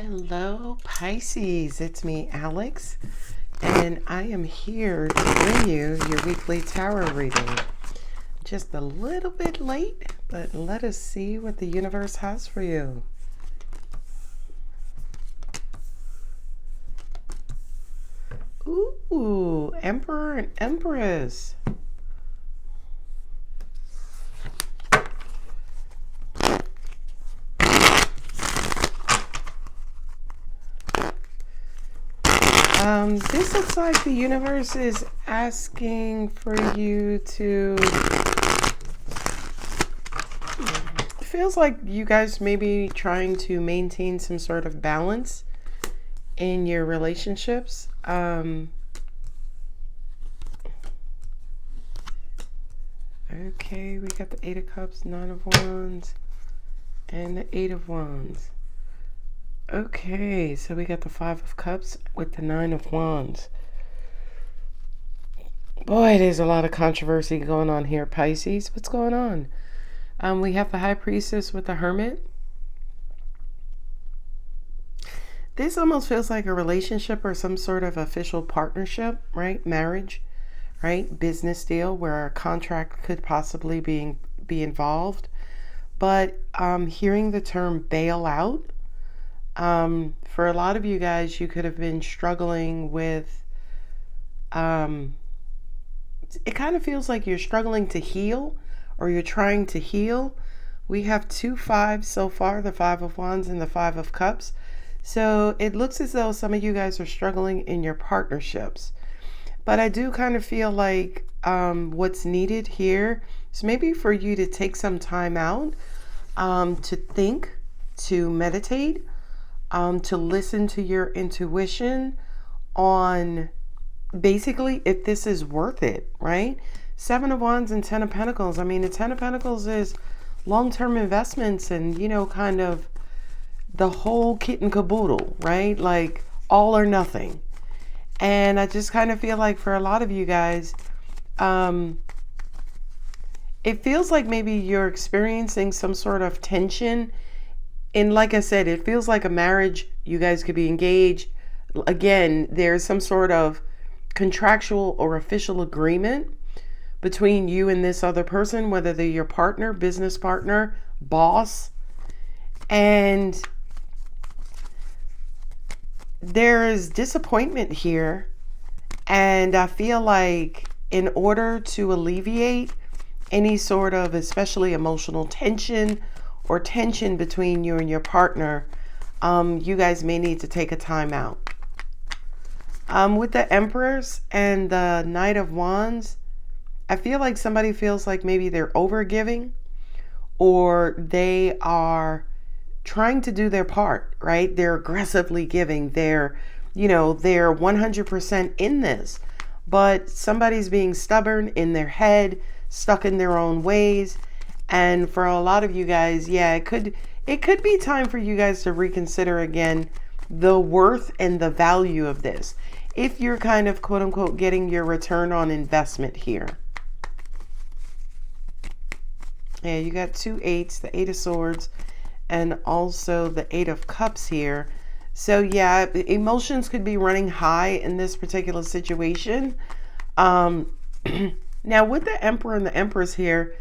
Hello, Pisces. It's me, Alex, and I am here to bring you your weekly tarot reading. Just a little bit late, but let us see what the universe has for you. Ooh, Emperor and Empress. This looks like the universe is asking for you to... It feels like you guys may be trying to maintain some sort of balance in your relationships. Okay, we got the Eight of Cups, Nine of Wands, and the Eight of Wands. Okay, so we got the Five of Cups with the Nine of Wands. Boy, there's a lot of controversy going on here, Pisces. What's going on? We have the High Priestess with the Hermit. This almost feels like a relationship or some sort of official partnership, right? Marriage, right? Business deal where a contract could possibly be involved. But hearing the term bail out, for a lot of you guys, you could have been struggling with, it kind of feels like you're struggling to heal or you're trying to heal. We have two fives so far, the Five of Wands and the Five of Cups. So it looks as though some of you guys are struggling in your partnerships. But I do kind of feel like what's needed here is maybe for you to take some time out to think, to meditate, to listen to your intuition on basically if this is worth it, right? Seven of Wands and Ten of Pentacles. I mean, the Ten of Pentacles is long-term investments and, kind of the whole kit and caboodle, right? Like all or nothing. And I just kind of feel like for a lot of you guys, it feels like maybe you're experiencing some sort of tension. And like I said, it feels like a marriage. You guys could be engaged. Again, there's some sort of contractual or official agreement between you and this other person, whether they're your partner, business partner, boss. And there is disappointment here. And I feel like in order to alleviate any sort of especially emotional tension or tension between you and your partner, you guys may need to take a time out. With the Empress and the Knight of Wands, I feel like somebody feels like maybe they're overgiving or they are trying to do their part, right? They're aggressively giving. They're 100% in this, but somebody's being stubborn in their head, stuck in their own ways. And for a lot of you guys, yeah, it could be time for you guys to reconsider again the worth and the value of this. If you're kind of quote unquote getting your return on investment here. Yeah, you got two eights, the Eight of Swords, and also the Eight of Cups here. So yeah, emotions could be running high in this particular situation. Now with the Emperor and the Empress here,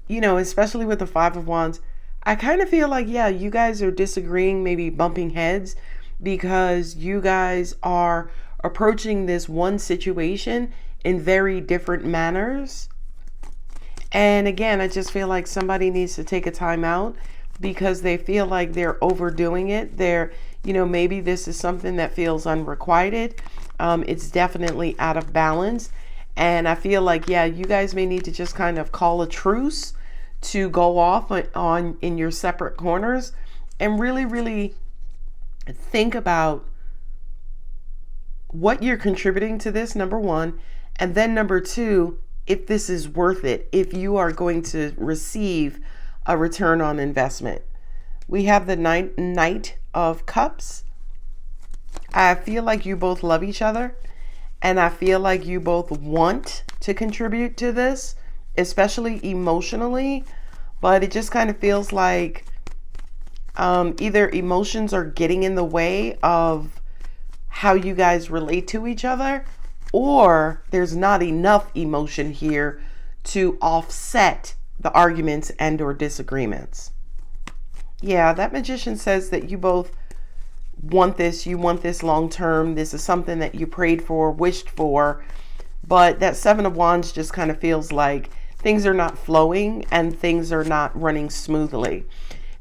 especially with the Five of Wands, I kind of feel like, yeah, you guys are disagreeing, maybe bumping heads because you guys are approaching this one situation in very different manners. And again, I just feel like somebody needs to take a time out because they feel like they're overdoing it. They're, maybe this is something that feels unrequited. It's definitely out of balance. And I feel like, yeah, you guys may need to just kind of call a truce to go off on in your separate corners and really, really think about what you're contributing to this, number one. And then number two, if this is worth it, if you are going to receive a return on investment. We have the Knight of Cups. I feel like you both love each other. And I feel like you both want to contribute to this, especially emotionally. But it just kind of feels like Either emotions are getting in the way of how you guys relate to each other, or there's not enough emotion here to offset the arguments and or disagreements. Yeah, that Magician says that you both want this, you want this long term. This is something that you prayed for, wished for, but that Seven of Wands just kind of feels like things are not flowing and things are not running smoothly.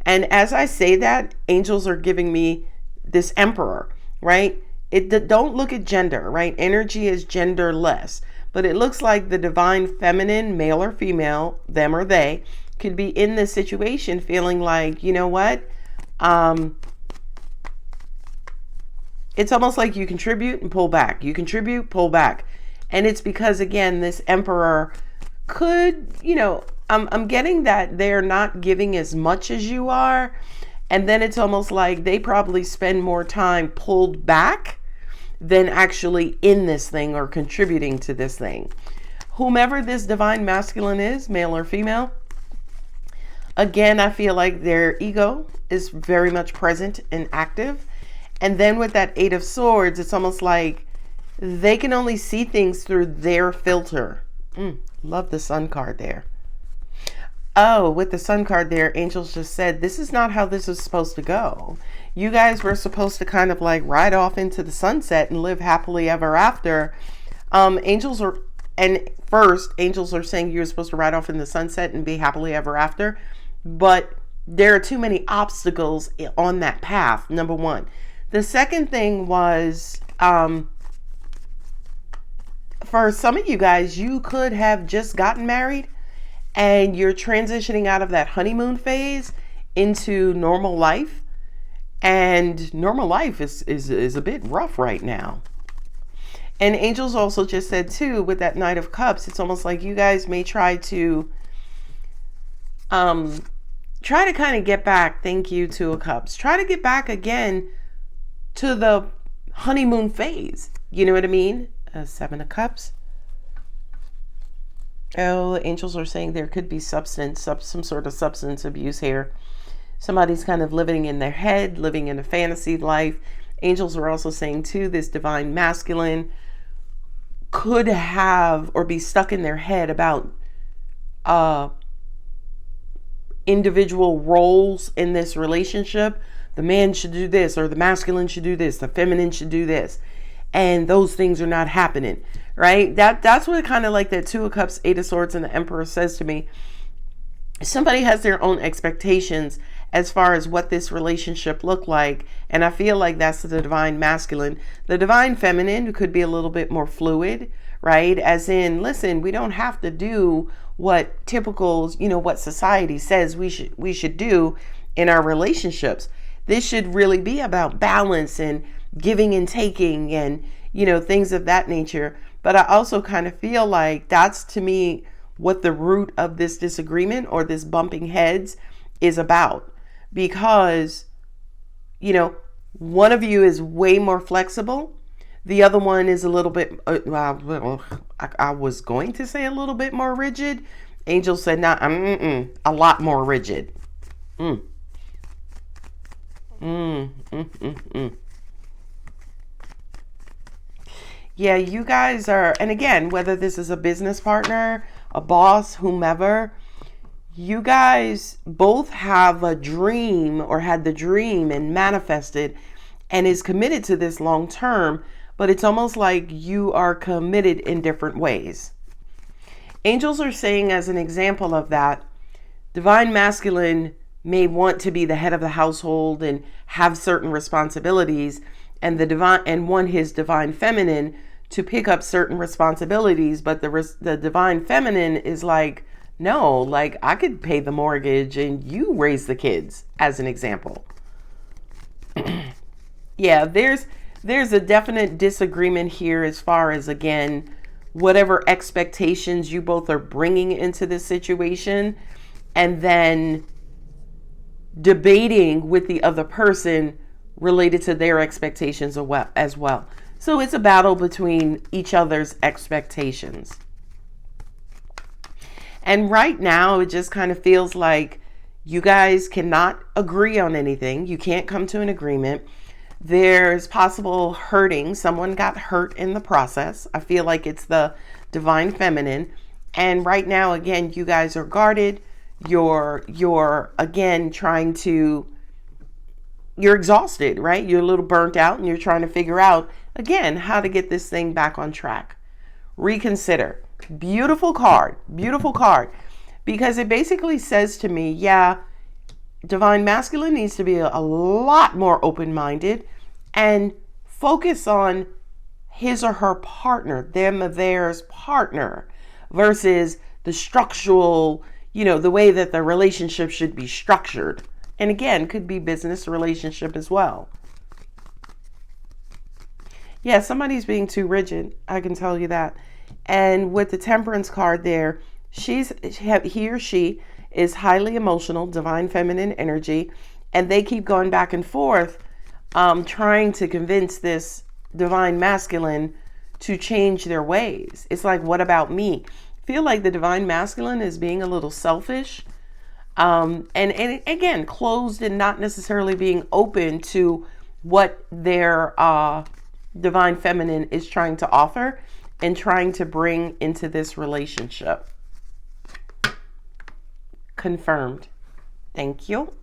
And as I say that, angels are giving me this Emperor, right? Don't look at gender, right? Energy is genderless, but it looks like the divine feminine, male or female, them or they, could be in this situation feeling like, you know what? It's almost like you contribute and pull back. You contribute, pull back. And it's because, again, this Emperor could, I'm getting that they're not giving as much as you are. And then it's almost like they probably spend more time pulled back than actually in this thing or contributing to this thing. Whomever this divine masculine is, male or female, again, I feel like their ego is very much present and active. And then with that Eight of Swords, it's almost like they can only see things through their filter. Love the Sun card there. Oh, with the Sun card there, angels just said, this is not how this is supposed to go. You guys were supposed to kind of like ride off into the sunset and live happily ever after. Angels are saying you're supposed to ride off in the sunset and be happily ever after. But there are too many obstacles on that path, number one. The second thing was, for some of you guys, you could have just gotten married and you're transitioning out of that honeymoon phase into normal life. And normal life is a bit rough right now. And angels also just said too, with that Knight of Cups, it's almost like you guys may try to kind of get back. Thank you, Two of Cups. Try to get back again to the honeymoon phase. You know what I mean? Seven of Cups. Oh, angels are saying there could be some sort of substance abuse here. Somebody's kind of living in their head, living in a fantasy life. Angels are also saying too, this divine masculine could have or be stuck in their head about individual roles in this relationship. The man should do this, or the masculine should do this, the feminine should do this. And those things are not happening, right? That's what kind of like that Two of Cups, Eight of Swords, and the Emperor says to me. Somebody has their own expectations as far as what this relationship look like. And I feel like that's the divine masculine. The divine feminine could be a little bit more fluid, right? As in, listen, we don't have to do what typical, what society says we should do in our relationships. This should really be about balance and giving and taking and, things of that nature. But I also kind of feel like that's, to me, what the root of this disagreement or this bumping heads is about. Because, one of you is way more flexible. The other one is a little bit, I was going to say a little bit more rigid. Angel said, nah, a lot more rigid. Yeah, you guys are, and again, whether this is a business partner, a boss, whomever, you guys both have a dream or had the dream and manifested and is committed to this long term, but it's almost like you are committed in different ways. Angels are saying, as an example of that, divine masculine may want to be the head of the household and have certain responsibilities, and want his divine feminine to pick up certain responsibilities, but the divine feminine is like, no, like I could pay the mortgage and you raise the kids, as an example. Yeah, there's a definite disagreement here as far as, again, whatever expectations you both are bringing into this situation, and then debating with the other person related to their expectations as well. So it's a battle between each other's expectations. And right now, it just kind of feels like, You guys cannot agree on anything. You can't come to an agreement. There's possible hurting. Someone got hurt in the process. I feel like it's the divine feminine. And right now, again, you guys are guarded. You're again trying to, you're exhausted, right? You're a little burnt out and you're trying to figure out, again, how to get this thing back on track. Reconsider. Beautiful card. Beautiful card. Because it basically says to me, yeah, divine masculine needs to be a lot more open-minded and focus on his or her partner, them or theirs partner, versus the structural, the way that the relationship should be structured. And again, could be business relationship as well. Yeah, somebody's being too rigid. I can tell you that. And with the temperance card there, he or she is highly emotional, divine feminine energy, and they keep going back and forth, trying to convince this divine masculine to change their ways. It's like, what about me? I feel like the divine masculine is being a little selfish, and again, closed and not necessarily being open to what their divine feminine is trying to offer and trying to bring into this relationship. Confirmed. Thank you.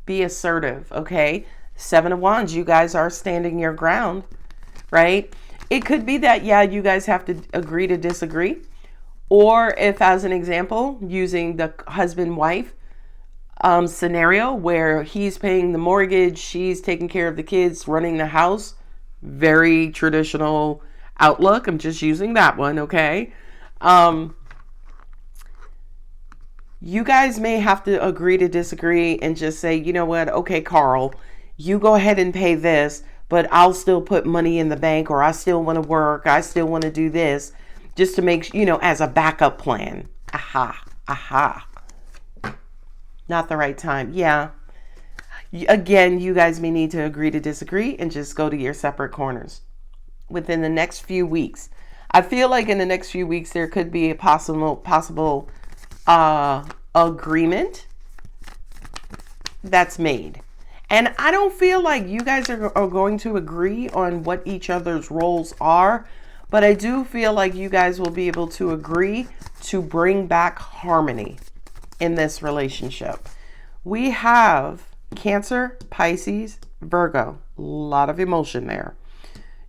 Be assertive, okay? 7 of Wands, you guys are standing your ground, right? It could be that, yeah, you guys have to agree to disagree. Or if, as an example, using the husband-wife scenario where he's paying the mortgage, she's taking care of the kids, running the house. Very traditional outlook. I'm just using that one, okay? You guys may have to agree to disagree and just say, you know what? Okay, Carl, you go ahead and pay this, but I'll still put money in the bank, or I still want to work. I still want to do this just to make, as a backup plan. Aha. Not the right time. Yeah. Again, you guys may need to agree to disagree and just go to your separate corners within the next few weeks. I feel like in the next few weeks, there could be a possible agreement that's made. And I don't feel like you guys are going to agree on what each other's roles are, but I do feel like you guys will be able to agree to bring back harmony in this relationship. We have Cancer, Pisces, Virgo. A lot of emotion there.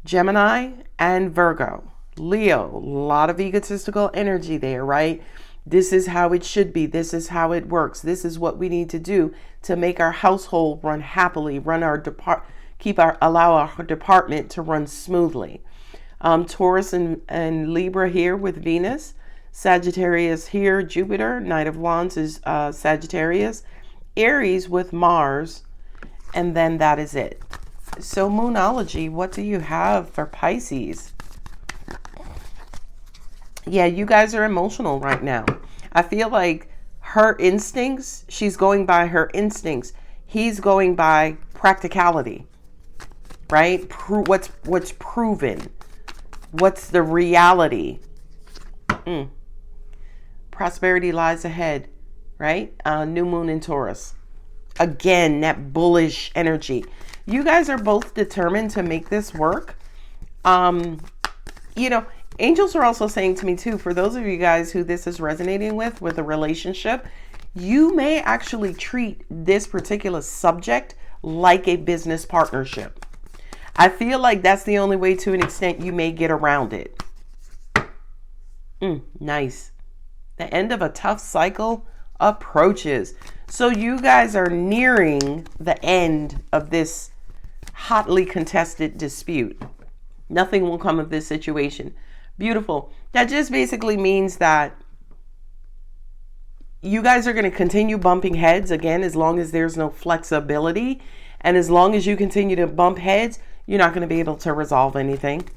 Gemini and Virgo. Leo, a lot of egotistical energy there, right? This is how it should be. This is how it works. This is what we need to do to make our household run happily, allow our department to run smoothly. Taurus and Libra here with Venus. Sagittarius here, Jupiter. Knight of Wands is Sagittarius. Aries with Mars. And then that is it. So Moonology, what do you have for Pisces? Yeah, you guys are emotional right now. I feel like her instincts, she's going by her instincts. He's going by practicality, right? What's proven? What's the reality? Prosperity lies ahead, right? New moon in Taurus. Again, that bullish energy. You guys are both determined to make this work. Angels are also saying to me too, for those of you guys who this is resonating with a relationship, you may actually treat this particular subject like a business partnership. I feel like that's the only way, to an extent, you may get around it. Nice. The end of a tough cycle approaches. So you guys are nearing the end of this hotly contested dispute. Nothing will come of this situation. Beautiful. That just basically means that you guys are going to continue bumping heads, again, as long as there's no flexibility. And as long as you continue to bump heads, you're not going to be able to resolve anything.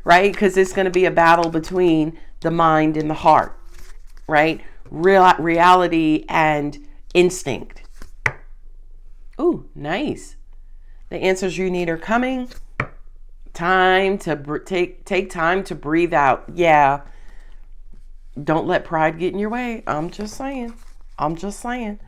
Right? Because it's going to be a battle between the mind and the heart. Right? Reality and instinct. Ooh, nice. The answers you need are coming. Time to take time to breathe out. Yeah. Don't let pride get in your way. I'm just saying. I'm just saying.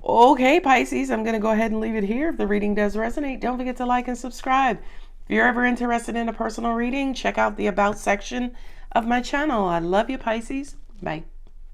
Okay, Pisces, I'm going to go ahead and leave it here. If the reading does resonate, don't forget to like and subscribe. If you're ever interested in a personal reading, check out the About section of my channel. I love you, Pisces. Bye.